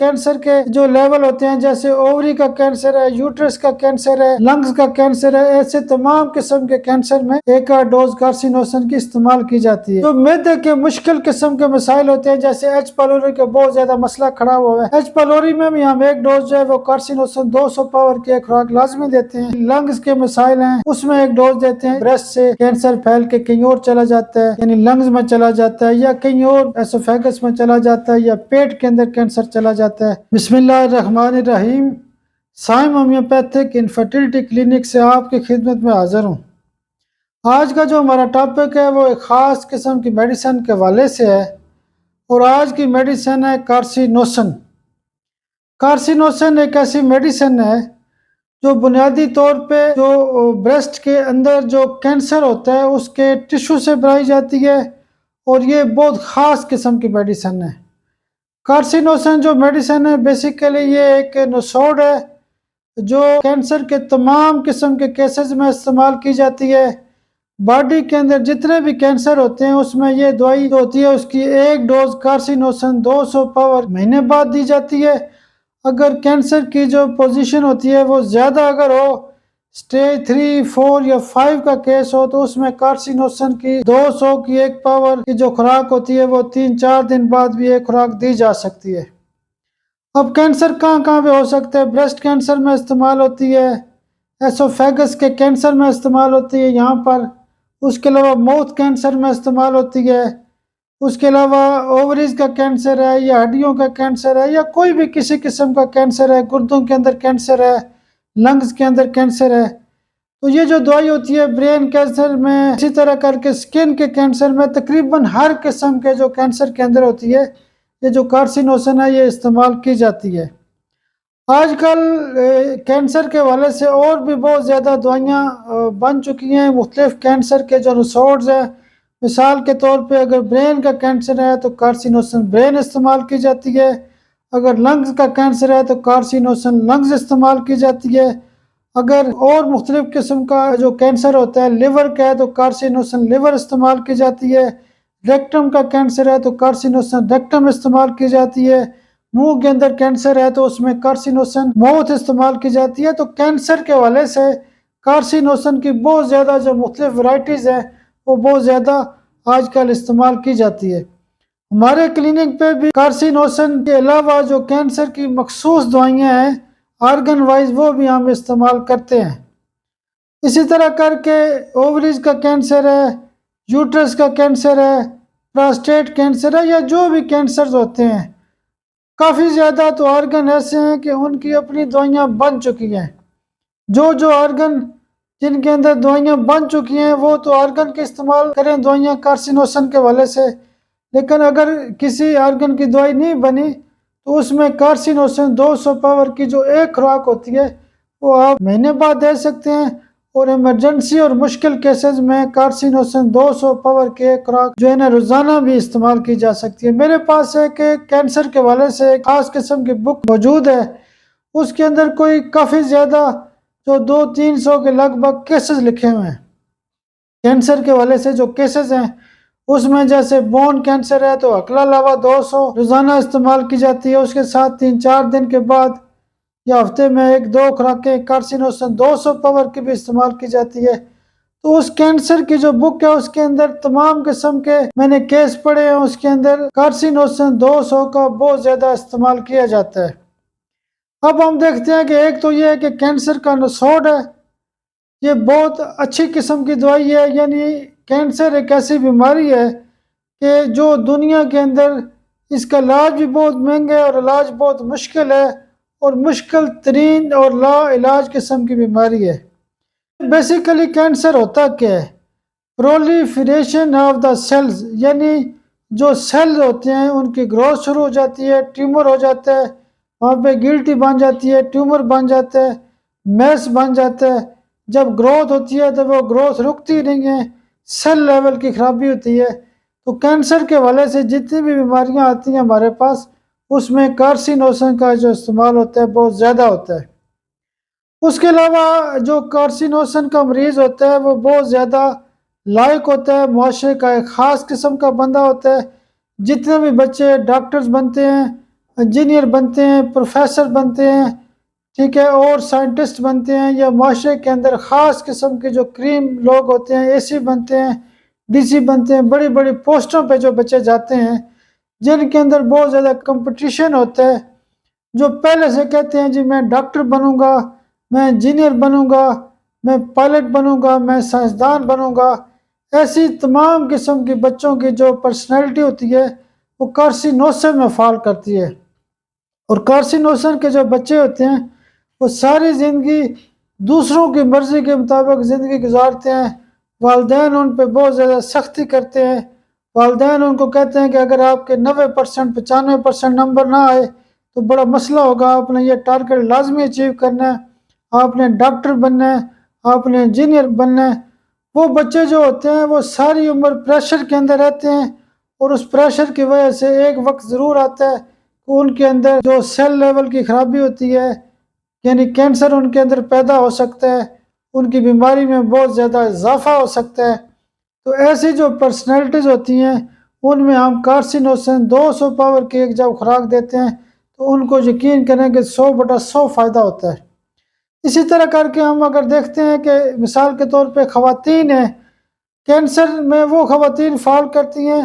Cancer کے جو level ہوتے ہیں، جیسے اووری کا کینسر ہے، یوٹرس کا کینسر ہے، لنگز کا کینسر ہے، ایسے تمام قسم کے کینسر میں ایک ڈوز کارسینوسن کی استعمال کی جاتی ہے۔ جو معدے کے مشکل قسم کے مسائل ہوتے ہیں، جیسے ایچ پیلوری کا بہت زیادہ مسئلہ کھڑا ہوا ہے، ایچ پیلوری میں بھی ہم ایک ڈوز جو ہے وہ کارسینوسن 200 پاور کی ایک خوراک لازمی دیتے ہیں۔ لنگز کے مسائل ہیں، اس میں ایک ڈوز دیتے ہیں۔ بریسٹ سے کینسر پھیل کے کہیں اور چلا جاتا ہے، یعنی لنگز میں چلا جاتا ہے، یا کہیں اور ایسوفیگس میں چلا جاتا ہے، یا پیٹ کے اندر کینسر چلا جاتا ہے۔ بسم اللہ الرحمن الرحیم۔ سائم ہومیوپیتھک انفرٹیلٹی کلینک سے آپ کی خدمت میں حاضر ہوں۔ آج کا جو ہمارا ٹاپک ہے وہ ایک خاص قسم کی میڈیسن کے حوالے سے ہے، اور آج کی میڈیسن ہے کارسینوسن۔ کارسینوسن ایک ایسی میڈیسن ہے جو بنیادی طور پہ جو بریسٹ کے اندر جو کینسر ہوتا ہے اس کے ٹشو سے بنائی جاتی ہے، اور یہ بہت خاص قسم کی میڈیسن ہے۔ کارسینوسن جو میڈیسن ہے بیسیکلی یہ ایک نسوڑ ہے جو کینسر کے تمام قسم کے کیسز میں استعمال کی جاتی ہے۔ باڈی کے اندر جتنے بھی کینسر ہوتے ہیں اس میں یہ دوائی جو ہوتی ہے اس کی ایک ڈوز کارسینوسن 200 پاور مہینے بعد دی جاتی ہے۔ اگر کینسر کی جو پوزیشن ہوتی ہے وہ زیادہ اگر ہو، سٹیج 3، 4 یا 5 کا کیس ہو، تو اس میں کارسینوسن کی 200 کی ایک پاور کی جو خوراک ہوتی ہے وہ 3-4 دن بعد بھی ایک خوراک دی جا سکتی ہے۔ اب کینسر کہاں کہاں پہ ہو سکتا ہے؟ بریسٹ کینسر میں استعمال ہوتی ہے، ایسوفیگس کے کینسر میں استعمال ہوتی ہے یہاں پر، اس کے علاوہ موتھ کینسر میں استعمال ہوتی ہے، اس کے علاوہ اووریز کا کینسر ہے، یا ہڈیوں کا کینسر ہے، یا کوئی بھی کسی قسم کا کینسر ہے، گردوں کے اندر کینسر ہے، لنگز کے اندر کینسر ہے۔ تو یہ جو دوائی ہوتی ہے برین کینسر میں، اسی طرح کر کے سکن کے کینسر میں، تقریباً ہر قسم کے جو کینسر کے اندر ہوتی ہے یہ جو کارسینوسن ہے یہ استعمال کی جاتی ہے۔ آج کل کینسر کے حوالے سے اور بھی بہت زیادہ دوائیاں بن چکی ہیں، مختلف کینسر کے جو ریسورٹس ہیں۔ مثال کے طور پہ اگر برین کا کینسر ہے تو کارسینوسن برین استعمال کی جاتی ہے، اگر لنگز کا کینسر ہے تو کارسینوسن لنگز استعمال کی جاتی ہے، اگر اور مختلف قسم کا جو کینسر ہوتا ہے لیور کا ہے تو کارسینوسن لیور استعمال کی جاتی ہے، ریکٹم کا کینسر ہے تو کارسینوسن ریکٹم استعمال کی جاتی ہے، منہ کے اندر کینسر ہے تو اس میں کارسینوسن موتھ استعمال کی جاتی ہے۔ تو کینسر کے حوالے سے کارسینوسن کی بہت زیادہ جو مختلف ورائٹیز ہیں وہ بہت زیادہ آج کل استعمال کی جاتی ہے۔ ہمارے کلینک پہ بھی کارسینوسن کے علاوہ جو کینسر کی مخصوص دوائیاں ہیں آرگن وائز وہ بھی ہم استعمال کرتے ہیں۔ اسی طرح کر کے اووریز کا کینسر ہے، یوٹرس کا کینسر ہے، پراسٹیٹ کینسر ہے، یا جو بھی کینسرز ہوتے ہیں، کافی زیادہ تو آرگن ایسے ہیں کہ ان کی اپنی دوائیاں بن چکی ہیں۔ جو آرگن جن کے اندر دوائیاں بن چکی ہیں وہ تو آرگن کے استعمال کریں دوائیاں کارسینوسن کے حوالے سے، لیکن اگر کسی آرگن کی دوائی نہیں بنی تو اس میں کارسینوسن 200 پاور کی جو ایک خوراک ہوتی ہے وہ آپ مہینے بعد دے سکتے ہیں، اور ایمرجنسی اور مشکل کیسز میں کارسینوسن 200 پاور کی ایک خوراک جو ہے نا روزانہ بھی استعمال کی جا سکتی ہے۔ میرے پاس ایک کینسر کے حوالے سے ایک خاص قسم کی بک موجود ہے، اس کے اندر کوئی کافی زیادہ جو 200-300 کے لگ بھگ کیسز لکھے ہوئے ہیں کینسر کے حوالے سے۔ جو کیسز ہیں اس میں جیسے بون کینسر ہے تو اکلا لاوا 200 روزانہ استعمال کی جاتی ہے، اس کے ساتھ 3-4 دن کے بعد یا ہفتے میں 1-2 خوراکیں کارسینوسن 200 پاور کی بھی استعمال کی جاتی ہے۔ تو اس کینسر کی جو بک ہے اس کے اندر تمام قسم کے میں نے کیس پڑھے ہیں، اس کے اندر کارسینوسن 200 کا بہت زیادہ استعمال کیا جاتا ہے۔ اب ہم دیکھتے ہیں کہ ایک تو یہ ہے کہ کینسر کا نسوڑ ہے، یہ بہت اچھی قسم کی دوائی ہے، یعنی کینسر ایک ایسی بیماری ہے کہ جو دنیا کے اندر اس کا علاج بھی بہت مہنگا ہے اور علاج بہت مشکل ہے، اور مشکل ترین اور لا علاج قسم کی بیماری ہے۔ بیسیکلی کینسر ہوتا کیا ہے؟ پرولیفریشن آف دا سیلز، یعنی جو سیل ہوتے ہیں ان کی گروتھ شروع ہو جاتی ہے، ٹیومر ہو جاتا ہے، وہاں پہ گلٹی بن جاتی ہے، ٹیومر بن جاتا ہے، میس بن جاتا ہے۔ جب گروتھ ہوتی ہے تو وہ گروتھ رکتی نہیں ہے، سیل لیول کی خرابی ہوتی ہے۔ تو کینسر کے حوالے سے جتنی بھی بیماریاں آتی ہیں ہمارے پاس اس میں کارسینوسن کا جو استعمال ہوتا ہے بہت زیادہ ہوتا ہے۔ اس کے علاوہ جو کارسینوسن کا مریض ہوتا ہے وہ بہت زیادہ لائق ہوتا ہے، معاشرے کا ایک خاص قسم کا بندہ ہوتا ہے۔ جتنے بھی بچے ڈاکٹرز بنتے ہیں انجینئر بنتے ہیں، پروفیسر بنتے ہیں، ٹھیک ہے، اور سائنٹسٹ بنتے ہیں، یا معاشرے کے اندر خاص قسم کے جو کریم لوگ ہوتے ہیں، اے سی بنتے ہیں، ڈی سی بنتے ہیں، بڑی بڑی پوسٹوں پہ جو بچے جاتے ہیں جن کے اندر بہت زیادہ کمپٹیشن ہوتا ہے، جو پہلے سے کہتے ہیں جی میں ڈاکٹر بنوں گا، میں انجینئر بنوں گا، میں پائلٹ بنوں گا، میں سائنسدان بنوں گا، ایسی تمام قسم کے بچوں کی جو پرسنالٹی ہوتی ہے وہ کارسینوسن میں فال کرتی ہے۔ اور کارسینوسن کے جو بچے ہوتے ہیں وہ ساری زندگی دوسروں کی مرضی کے مطابق زندگی گزارتے ہیں، والدین ان پہ بہت زیادہ سختی کرتے ہیں، والدین ان کو کہتے ہیں کہ اگر آپ کے 90%، 95% نمبر نہ آئے تو بڑا مسئلہ ہوگا، آپ نے یہ ٹارگٹ لازمی اچیو کرنا ہے، آپ نے ڈاکٹر بننا ہے، آپ نے انجینئر بننا ہے۔ وہ بچے جو ہوتے ہیں وہ ساری عمر پریشر کے اندر رہتے ہیں، اور اس پریشر کی وجہ سے ایک وقت ضرور آتا ہے کہ ان کے اندر جو سیل لیول کی خرابی ہوتی ہے، یعنی کینسر ان کے اندر پیدا ہو سکتا ہے، ان کی بیماری میں بہت زیادہ اضافہ ہو سکتا ہے۔ تو ایسی جو پرسنالٹیز ہوتی ہیں ان میں ہم کارسینوسن 200 پاور کی ایک جب خوراک دیتے ہیں تو ان کو یقین کریں کہ 100/100 فائدہ ہوتا ہے۔ اسی طرح کر کے ہم اگر دیکھتے ہیں کہ مثال کے طور پہ خواتین ہیں، کینسر میں وہ خواتین فال کرتی ہیں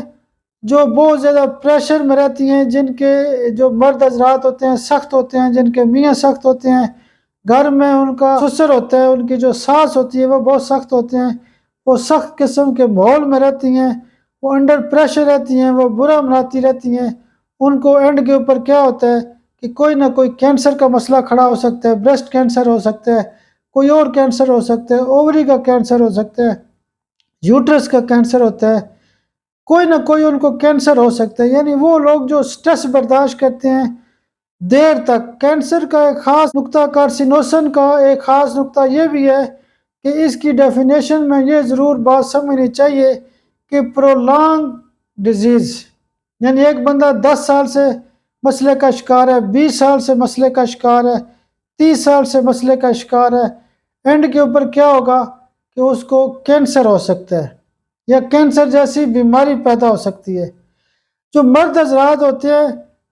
جو بہت زیادہ پریشر میں رہتی ہیں، جن کے جو مرد حضرات ہوتے ہیں سخت ہوتے ہیں، جن کے میاں سخت ہوتے ہیں، گھر میں ان کا سسر ہوتا ہے، ان کی جو ساس ہوتی ہے وہ بہت سخت ہوتے ہیں، وہ سخت قسم کے ماحول میں رہتی ہیں، وہ انڈر پریشر رہتی ہیں، وہ برا مناتی رہتی ہیں۔ ان کو اینڈ کے اوپر کیا ہوتا ہے کہ کوئی نہ کوئی کینسر کا مسئلہ کھڑا ہو سکتا ہے، بریسٹ کینسر ہو سکتا ہے، کوئی اور کینسر ہو سکتا ہے، اووری کا کینسر ہو سکتا ہے، یوٹرس کا کینسر ہوتا ہے، کوئی نہ کوئی ان کو کینسر ہو سکتا ہے۔ یعنی وہ لوگ جو سٹریس برداشت کرتے ہیں دیر تک، کینسر کا ایک خاص نقطہ، کارسینوسن کا ایک خاص نقطہ یہ بھی ہے کہ اس کی ڈیفینیشن میں یہ ضرور بات سمجھنی چاہیے کہ پرولانگ ڈیزیز، یعنی ایک بندہ 10 سال سے مسئلے کا شکار ہے، 20 سال سے مسئلے کا شکار ہے، 30 سال سے مسئلے کا شکار ہے، اینڈ کے اوپر کیا ہوگا کہ اس کو کینسر ہو سکتا ہے یا کینسر جیسی بیماری پیدا ہو سکتی ہے۔ جو مرد حضرات ہوتے ہیں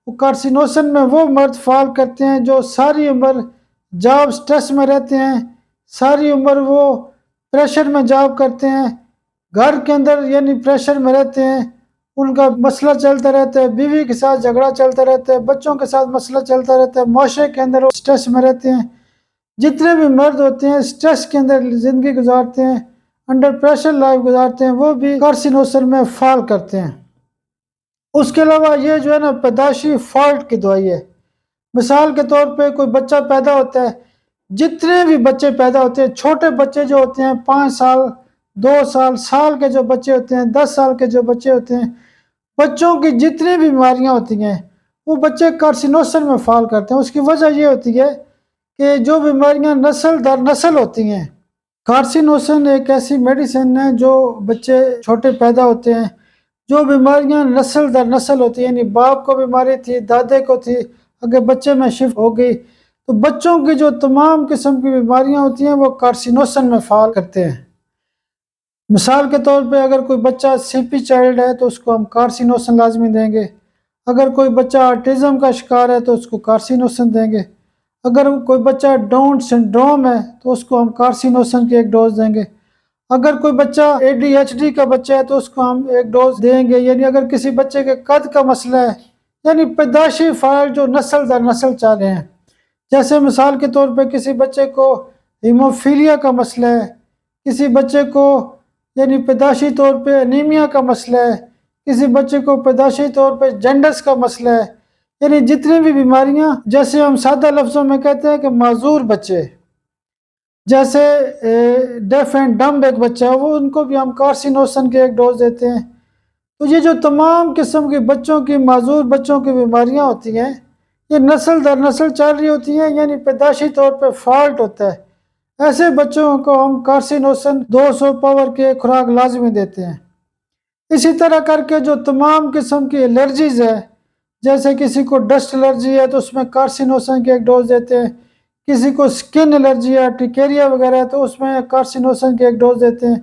وہ کارسینوسن میں وہ مرد فال کرتے ہیں جو ساری عمر جاب سٹریس میں رہتے ہیں، ساری عمر وہ پریشر میں جاب کرتے ہیں، گھر کے اندر یعنی پریشر میں رہتے ہیں، ان کا مسئلہ چلتا رہتا ہے، بیوی کے ساتھ جھگڑا چلتا رہتا ہے، بچوں کے ساتھ مسئلہ چلتا رہتا ہے، معاشرے کے اندر وہ سٹریس میں رہتے ہیں۔ جتنے بھی مرد ہوتے ہیں سٹریس کے اندر زندگی گزارتے ہیں، انڈر پریشر لائف گزارتے ہیں، وہ بھی کارسینوسن میں فال کرتے ہیں۔ اس کے علاوہ یہ جو ہے نا پیدائشی فالٹ کی دوائی ہے۔ مثال کے طور پہ کوئی بچہ پیدا ہوتا ہے، جتنے بھی بچے پیدا ہوتے ہیں، چھوٹے بچے جو ہوتے ہیں 5 سال، 2 سال، سال کے جو بچے ہوتے ہیں، 10 سال کے جو بچے ہوتے ہیں، بچوں کی جتنی بھی بیماریاں ہوتی ہیں وہ بچے کارسینوسن میں فال کرتے ہیں۔ اس کی وجہ یہ ہوتی ہے کہ جو بیماریاں نسل در نسل ہوتی ہیں، کارسینوسن ایک ایسی میڈیسن ہے جو بچے چھوٹے پیدا ہوتے ہیں، جو بیماریاں نسل در نسل ہوتی ہیں، یعنی باپ کو بیماری تھی، دادے کو تھی، اگر بچے میں شفٹ ہو گئی تو بچوں کی جو تمام قسم کی بیماریاں ہوتی ہیں وہ کارسینوسن میں فال کرتے ہیں۔ مثال کے طور پہ اگر کوئی بچہ سی پی چائلڈ ہے تو اس کو ہم کارسینوسن لازمی دیں گے، اگر کوئی بچہ آٹزم کا شکار ہے تو اس کو کارسینوسن دیں گے، اگر کوئی بچہ ڈاؤن سنڈروم ہے تو اس کو ہم کارسینوسن کی ایک ڈوز دیں گے، اگر کوئی بچہ ADHD کا بچہ ہے تو اس کو ہم ایک ڈوز دیں گے، یعنی اگر کسی بچے کے قد کا مسئلہ ہے، یعنی پیدائشی فائل جو نسل در نسل چل رہے ہیں، جیسے مثال کے طور پہ کسی بچے کو ہیموفیلیا کا مسئلہ ہے، کسی بچے کو یعنی پیدائشی طور پہ انیمیا کا مسئلہ ہے، کسی بچے کو پیدائشی طور پہ جنڈس کا مسئلہ ہے، یعنی جتنی بھی بیماریاں، جیسے ہم سادہ لفظوں میں کہتے ہیں کہ معذور بچے، جیسے ڈیف اینڈ ڈمب ایک بچہ ہے، وہ ان کو بھی ہم کارسینوسن کے ایک ڈوز دیتے ہیں۔ تو یہ جو تمام قسم کے بچوں کی، معذور بچوں کی بیماریاں ہوتی ہیں، یہ نسل در نسل چل رہی ہوتی ہیں، یعنی پیدائشی طور پہ فالٹ ہوتا ہے۔ ایسے بچوں کو ہم کارسینوسن 200 پاور کے خوراک لازمی دیتے ہیں۔ اسی طرح کر کے جو تمام قسم کی الرجیز ہے، جیسے کسی کو ڈسٹ الرجی ہے تو اس میں کارسینوسن کے ایک ڈوز دیتے ہیں، کسی کو سکن الرجی ہے، ٹیکیریا وغیرہ ہے تو اس میں کارسینوسن کے ایک ڈوز دیتے ہیں،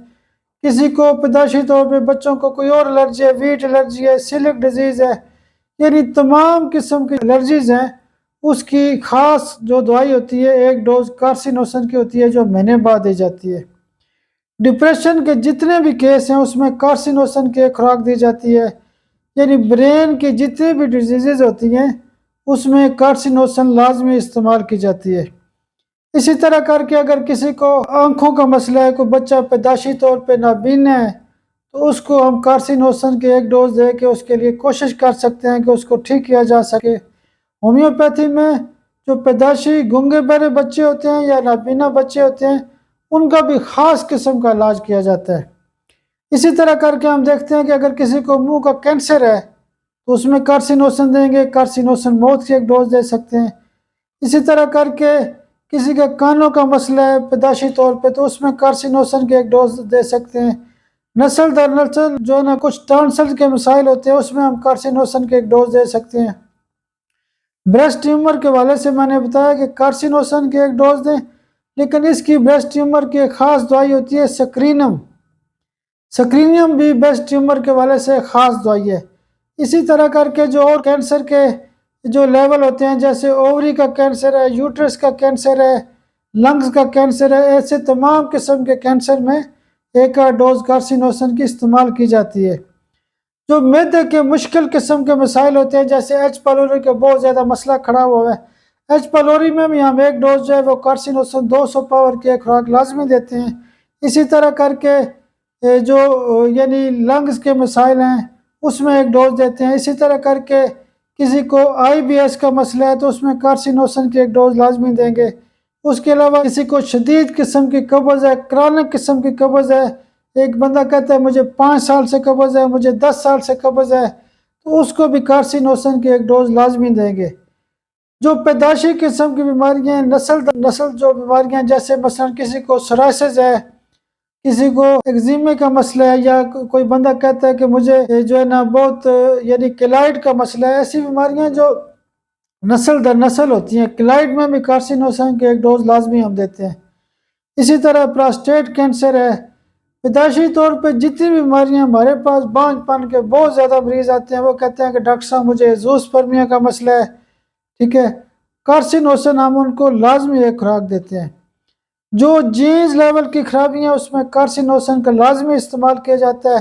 کسی کو پیدائشی طور پہ بچوں کو کوئی اور الرجی ہے، ویٹ الرجی ہے، سیلک ڈیزیز ہے، یعنی تمام قسم کی الرجیز ہیں اس کی خاص جو دوائی ہوتی ہے ایک ڈوز کارسینوسن کی ہوتی ہے جو مہینے بعد دی جاتی ہے۔ ڈپریشن کے جتنے بھی کیس ہیں اس میں کارسینوسن کی ایک خوراک دی جاتی ہے، یعنی برین کی جتنی بھی ڈیزیزز ہوتی ہیں اس میں کارسینوسن لازمی استعمال کی جاتی ہے۔ اسی طرح کر کے اگر کسی کو آنکھوں کا مسئلہ ہے، کوئی بچہ پیدائشی طور پہ نابین ہے، تو اس کو ہم کارسینوسن کے ایک ڈوز دے کے اس کے لیے کوشش کر سکتے ہیں کہ اس کو ٹھیک کیا جا سکے۔ ہومیوپیتھی میں جو پیدائشی گونگے بہرے بچے ہوتے ہیں یا نابینا بچے ہوتے ہیں ان کا بھی خاص قسم کا علاج کیا جاتا ہے۔ اسی طرح کر کے ہم دیکھتے ہیں کہ اگر کسی کو منہ کا کینسر ہے تو اس میں کارسینوسن دیں گے، کارسینوسن موت کی ایک ڈوز دے سکتے ہیں۔ اسی طرح کر کے کسی کے کانوں کا مسئلہ ہے پیدائشی طور پہ تو اس میں کارسینوسن کی ایک ڈوز دے سکتے ہیں۔ نسل در نسل جو ہے نا کچھ ٹانسل کے مسائل ہوتے ہیں اس میں ہم کارسینوسن کی ایک ڈوز دے سکتے ہیں۔ بریسٹ ٹیومر کے والے سے میں نے بتایا کہ کارسینوسن کی ایک ڈوز دیں، لیکن اس کی بریسٹ ٹیومر کی ایک خاص دوائی ہوتی ہے سکرینم۔ سکرینیم بھی بریسٹ ٹیومر کے والے سے خاص دوائی ہے۔ اسی طرح کر کے جو اور کینسر کے جو لیول ہوتے ہیں جیسے اووری کا کینسر ہے، یوٹرس کا کینسر ہے، لنگز کا کینسر ہے، ایسے تمام قسم کے کینسر میں ایک ڈوز کارسینوسن کی استعمال کی جاتی ہے۔ جو معدے کے مشکل قسم کے مسائل ہوتے ہیں جیسے ایچ پیلوری کا بہت زیادہ مسئلہ کھڑا ہوا ہے، ایچ پیلوری میں بھی ہم ایک ڈوز جو ہے وہ کارسینوسن 200 پاور کی ایک خوراک لازمی دیتے ہیں۔ اسی طرح کر کے جو یعنی لنگز کے مسائل ہیں اس میں ایک ڈوز دیتے ہیں۔ اسی طرح کر کے کسی کو آئی بی ایس کا مسئلہ ہے تو اس میں کارسینوسن کی ایک ڈوز لازمی دیں گے۔ اس کے علاوہ کسی کو شدید قسم کی قبض ہے، کرونک قسم کی قبض ہے، ایک بندہ کہتا ہے مجھے 5 سال سے قبض ہے، مجھے 10 سال سے قبض ہے، تو اس کو بھی کارسینوسن کی ایک ڈوز لازمی دیں گے۔ جو پیدائشی قسم کی بیماریاں ہیں، نسل در نسل جو بیماریاں جیسے مثلا کسی کو سورائسس ہے، کسی کو ایگزیمے کا مسئلہ ہے، یا کوئی بندہ کہتا ہے کہ مجھے جو ہے نا بہت یعنی کیلائڈ کا مسئلہ ہے، ایسی بیماریاں جو نسل در نسل ہوتی ہیں، کیلائڈ میں بھی کارسینوسن کی ایک ڈوز لازمی ہم دیتے ہیں۔ اسی طرح پراسٹیٹ کینسر ہے، پیدائشی طور پہ جتنی بھی بیماریاں ہمارے پاس بانجھ پن کے بہت زیادہ مریض آتے ہیں، وہ کہتے ہیں کہ ڈاکٹر صاحب مجھے زوسپرمیا کا مسئلہ ہے، ٹھیک ہے، کارسینوسن ہم ان کو لازمی ایک خوراک دیتے ہیں۔ جو جینز لیول کی خرابیاں اس میں کارسینوسن کا لازمی استعمال کیا جاتا ہے۔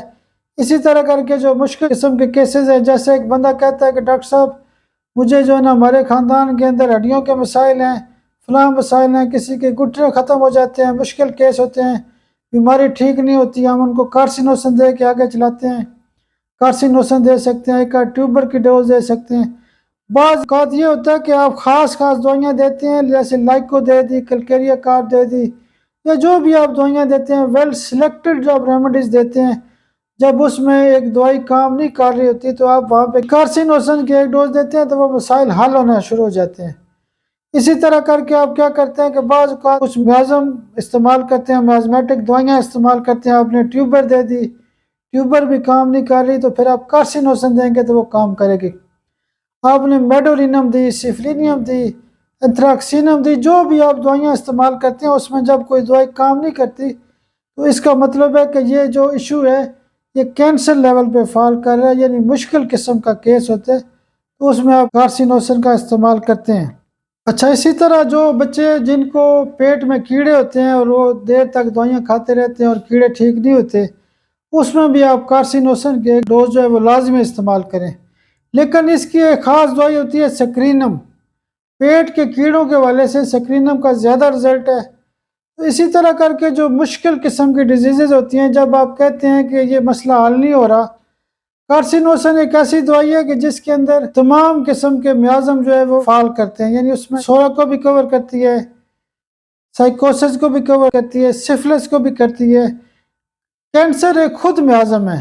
اسی طرح کر کے جو مشکل قسم کے کیسز ہیں جیسے ایک بندہ کہتا ہے کہ ڈاکٹر صاحب مجھے جو ہے نا ہمارے خاندان کے اندر ہڈیوں کے مسائل ہیں، فلاں مسائل ہیں، کسی کے گھٹنے ختم ہو جاتے ہیں، مشکل کیس ہوتے ہیں، بیماری ٹھیک نہیں ہوتی، ہم ان کو کارسینوسن دے کے آگے چلاتے ہیں۔ کارسینوسن دے سکتے ہیں، ایک ٹیوبر کی ڈوز دے سکتے ہیں۔ بعض اوقات یہ ہوتا ہے کہ آپ خاص دوائیاں دیتے ہیں جیسے لائکو دے دی، کلکیریا کار دے دی، یا جو بھی آپ دوائیاں دیتے ہیں ویل سلیکٹڈ جو آپ ریمیڈیز دیتے ہیں، جب اس میں ایک دوائی کام نہیں کر رہی ہوتی تو آپ وہاں پہ کارسینوسن کی ایک ڈوز دیتے ہیں تو وہ مسائل حل ہونا شروع ہو جاتے ہیں۔ اسی طرح کر کے آپ کیا کرتے ہیں کہ بعض اوقات کچھ میازم استعمال کرتے ہیں، میازمیٹک دوائیاں استعمال کرتے ہیں، آپ نے ٹیوبر دے دی، ٹیوبر بھی کام نہیں کر رہی تو پھر آپ کارسینوسن دیں گے تو وہ کام کرے گی۔ آپ نے میڈورینم دی، سفلینیم دی، انتھراکسینم دی، جو بھی آپ دوائیاں استعمال کرتے ہیں اس میں جب کوئی دوائی کام نہیں کرتی تو اس کا مطلب ہے کہ یہ جو ایشو ہے یہ کینسر لیول پہ فال کر رہا ہے، یعنی مشکل قسم کا کیس ہوتا ہے، تو اس میں آپ کارسینوسن کا استعمال کرتے ہیں۔ اچھا، اسی طرح جو بچے جن کو پیٹ میں کیڑے ہوتے ہیں اور وہ دیر تک دوائیاں کھاتے رہتے ہیں اور کیڑے ٹھیک نہیں ہوتے، اس میں بھی آپ کارسینوسن کے ایک ڈوز جو ہے وہ لازمی استعمال کریں، لیکن اس کی ایک خاص دوائی ہوتی ہے سکرینم۔ پیٹ کے کیڑوں کے والے سے سکرینم کا زیادہ رزلٹ ہے۔ تو اسی طرح کر کے جو مشکل قسم کی ڈیزیزز ہوتی ہیں، جب آپ کہتے ہیں کہ یہ مسئلہ حل نہیں ہو رہا، کارسینوسن ایک ایسی دوائی ہے کہ جس کے اندر تمام قسم کے میازم جو ہے وہ فعال کرتے ہیں، یعنی اس میں سورا کو بھی کور کرتی ہے، سائیکوسس کو بھی کور کرتی ہے، سفلس کو بھی کرتی ہے۔ کینسر ایک خود میازم ہے،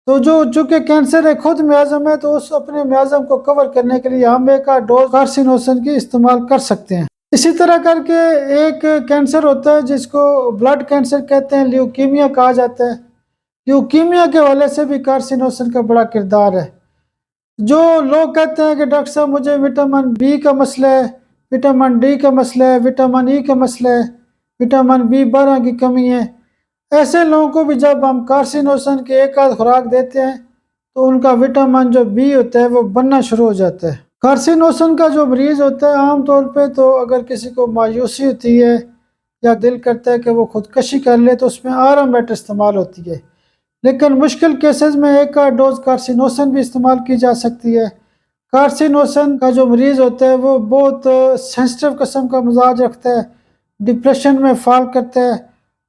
تو چونکہ کینسر ایک خود میازم ہے تو اس اپنے میازم کو کور کرنے کے لیے ہم ایک ڈوز کارسینوسن کی استعمال کر سکتے ہیں۔ اسی طرح کر کے ایک کینسر ہوتا ہے جس کو بلڈ کینسر کہتے ہیں، لیوکیمیا کہا جاتا ہے۔ لیوکیمیا کے والے سے بھی کارسینوسن کا بڑا کردار ہے۔ جو لوگ کہتے ہیں کہ ڈاکٹر صاحب مجھے وٹامن بی کا مسئلہ ہے، وٹامن ڈی کا مسئلہ ہے، وٹامن ای کا مسئلہ ہے، وٹامن B12 کی کمی ہے، ایسے لوگوں کو بھی جب ہم کارسینوسن کی ایک آدھ خوراک دیتے ہیں تو ان کا وٹامن جو بی ہوتا ہے وہ بننا شروع ہو جاتا ہے۔ کارسینوسن کا جو مریض ہوتا ہے عام طور پہ تو اگر کسی کو مایوسی ہوتی ہے یا دل کرتا ہے کہ وہ خودکشی کر لے تو اس میں آرامٹ استعمال ہوتی ہے، لیکن مشکل کیسز میں ایک ڈوز کارسینوسن بھی استعمال کی جا سکتی ہے۔ کارسینوسن کا جو مریض ہوتا ہے وہ بہت سینسٹیو قسم کا مزاج رکھتا ہے، ڈپریشن میں فال کرتا ہے،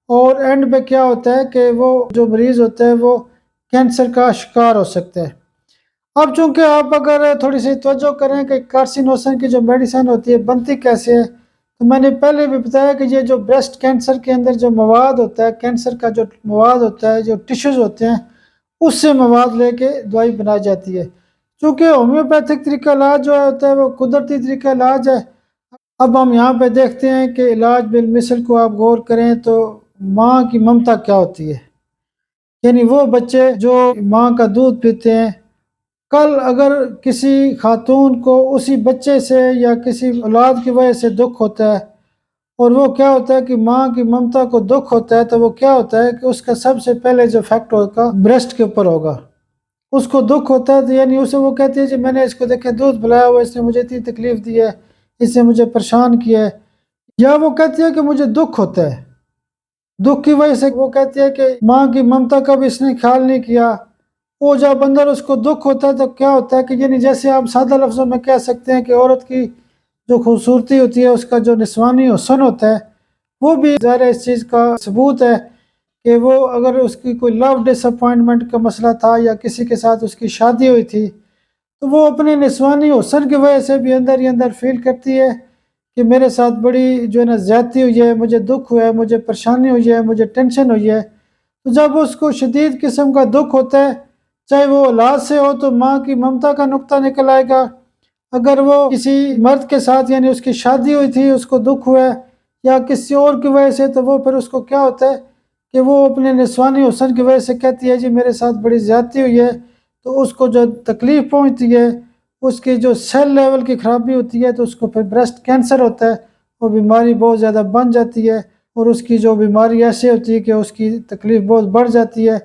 اور اینڈ میں کیا ہوتا ہے کہ وہ جو مریض ہوتا ہے وہ کینسر کا شکار ہو سکتا ہے۔ اب چونکہ آپ اگر تھوڑی سی توجہ کریں کہ کارسینوسن کی جو میڈیسن ہوتی ہے بنتی کیسے ہے، تو میں نے پہلے بھی بتایا کہ یہ جو بریسٹ کینسر کے اندر جو مواد ہوتا ہے، کینسر کا جو مواد ہوتا ہے، جو ٹیشوز ہوتے ہیں، اس سے مواد لے کے دوائی بنائی جاتی ہے۔ چونکہ ہومیوپیتھک طریقہ علاج جو ہوتا ہے وہ قدرتی طریقہ علاج ہے۔ اب ہم یہاں پہ دیکھتے ہیں کہ علاج بالمثل کو آپ غور کریں تو ماں کی ممتا کیا ہوتی ہے، یعنی وہ بچے جو ماں کا دودھ پیتے ہیں، کل اگر کسی خاتون کو اسی بچے سے یا کسی اولاد کی وجہ سے دکھ ہوتا ہے، اور وہ کیا ہوتا ہے کہ ماں کی ممتا کو دکھ ہوتا ہے، تو وہ کیا ہوتا ہے کہ اس کا سب سے پہلے جو افیکٹ ہوگا بریسٹ کے اوپر ہوگا۔ اس کو دکھ ہوتا ہے تو یعنی اسے وہ کہتی ہے جی میں نے اس کو دیکھے دودھ پلایا ہوا، اس نے مجھے اتنی تکلیف دی ہے، اس نے مجھے پریشان کیا ہے، یا وہ کہتی ہے کہ مجھے دکھ ہوتا ہے، دکھ کی وجہ سے وہ کہتی ہے کہ ماں کی ممتا کا بھی اس نے خیال نہیں کیا۔ وہ جب اندر اس کو دکھ ہوتا ہے تو کیا ہوتا ہے کہ یعنی جیسے آپ سادہ لفظوں میں کہہ سکتے ہیں کہ عورت کی جو خوبصورتی ہوتی ہے، اس کا جو نسوانی حسن ہوتا ہے، وہ بھی ظاہر اس چیز کا ثبوت ہے کہ وہ اگر اس کی کوئی لو ڈس اپوائنٹمنٹ کا مسئلہ تھا یا کسی کے ساتھ اس کی شادی ہوئی تھی، تو وہ اپنے نسوانی حسن کی وجہ سے بھی اندر ہی اندر فیل کرتی ہے کہ میرے ساتھ بڑی جو ہے نا زیادتی ہوئی ہے، مجھے دکھ ہوا ہے، مجھے پریشانی ہوئی ہے، مجھے ٹینشن ہوئی ہے۔ تو جب اس کو شدید قسم کا دکھ ہوتا ہے، چاہے وہ اولاد سے ہو تو ماں کی ممتا کا نقطہ نکل آئے گا، اگر وہ کسی مرد کے ساتھ یعنی اس کی شادی ہوئی تھی اس کو دکھ ہوا ہے یا کسی اور کی وجہ سے، تو وہ پھر اس کو کیا ہوتا ہے کہ وہ اپنے نسوانی حسن کی وجہ سے کہتی ہے جی میرے ساتھ بڑی زیادتی ہوئی ہے، تو اس کو جو تکلیف پہنچتی ہے، اس کی جو سیل لیول کی خرابی ہوتی ہے، تو اس کو پھر بریسٹ کینسر ہوتا ہے، وہ بیماری بہت زیادہ بن جاتی ہے، اور اس کی جو بیماری ایسے ہوتی ہے کہ اس کی تکلیف بہت بڑھ جاتی ہے۔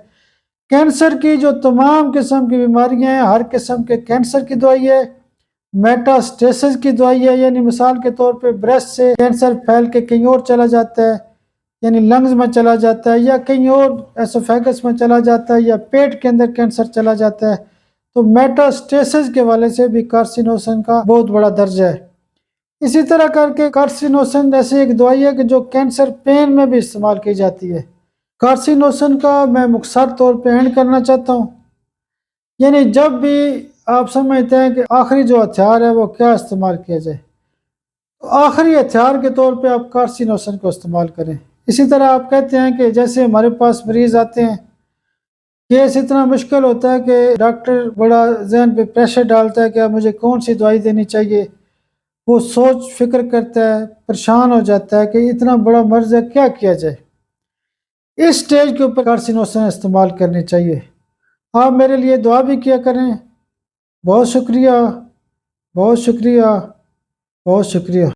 کینسر کی جو تمام قسم کی بیماریاں ہیں، ہر قسم کے کینسر کی دوائی ہے، میٹاسٹیسس کی دوائی ہے، یعنی مثال کے طور پہ بریسٹ سے کینسر پھیل کے کہیں اور چلا جاتا ہے، یعنی لنگز میں چلا جاتا ہے، یا کہیں اور ایسوفیگس میں چلا جاتا ہے، یا پیٹ کے اندر کینسر چلا جاتا ہے، تو میٹاسٹیسس کے والے سے بھی کارسینوسن کا بہت بڑا درجہ ہے۔ اسی طرح کر کے کارسینوسن ایسی ایک دوائی ہے کہ جو کینسر پین میں بھی استعمال کی جاتی ہے۔ کارسینوسن کا میں مختصر طور پہ اینڈ کرنا چاہتا ہوں، یعنی جب بھی آپ سمجھتے ہیں کہ آخری جو ہتھیار ہے وہ کیا استعمال کیا جائے، تو آخری ہتھیار کے طور پہ آپ کارسینوسن کو استعمال کریں۔ اسی طرح آپ کہتے ہیں کہ جیسے ہمارے پاس مریض آتے ہیں، کیس اتنا مشکل ہوتا ہے کہ ڈاکٹر بڑا ذہن پہ پریشر ڈالتا ہے کہ اب مجھے کون سی دوائی دینی چاہیے، وہ سوچ فکر کرتا ہے، پریشان ہو جاتا ہے کہ اتنا بڑا مرض ہے کیا کیا جائے۔ اس سٹیج کے اوپر کارسینوسن استعمال کرنی چاہیے۔ آپ میرے لیے دعا بھی کیا کریں۔ بہت شکریہ، بہت شکریہ، بہت شکریہ۔